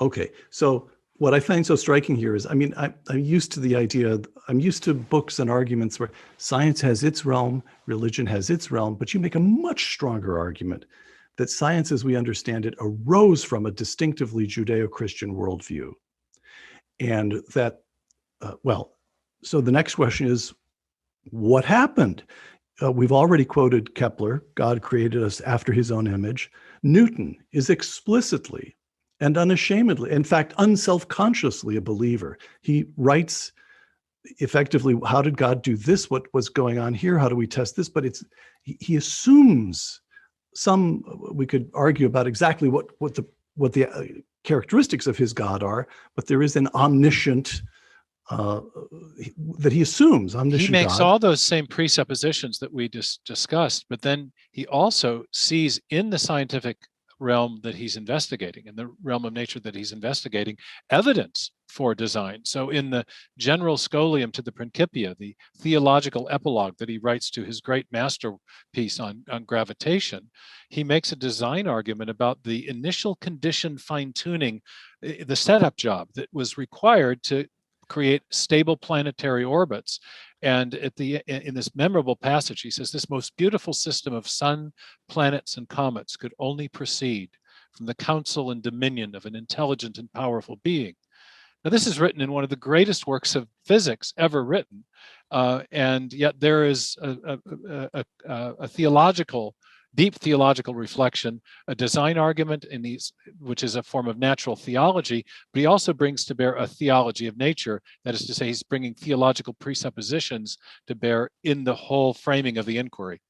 Okay, so what I find so striking here is, I mean, I'm used to the idea, I'm used to books and arguments where science has its realm, religion has its realm, but you make a much stronger argument that science as we understand it arose from a distinctively Judeo-Christian worldview. And that, well, so the next question is, what happened? We've already quoted Kepler, God created us after his own image. Newton is explicitly and unashamedly, in fact, unselfconsciously a believer. He writes effectively, how did God do this? What was going on here? How do we test this? But he assumes some, we could argue about exactly what the characteristics of his God are, but there is an omniscient uh, that he assumes, He omniscient makes God. all those same presuppositions that we just discussed, but then he also sees in the scientific realm that he's investigating, in the realm of nature that he's investigating, evidence for design. So in the general scholium to the Principia, the theological epilogue that he writes to his great masterpiece on gravitation, he makes a design argument about the initial condition fine-tuning, the setup job that was required to create stable planetary orbits. And in this memorable passage, he says, this most beautiful system of sun, planets, and comets could only proceed from the counsel and dominion of an intelligent and powerful being. Now, this is written in one of the greatest works of physics ever written, and yet there is a theological, deep theological reflection, a design argument in these, which is a form of natural theology, but he also brings to bear a theology of nature. That is to say, he's bringing theological presuppositions to bear in the whole framing of the inquiry.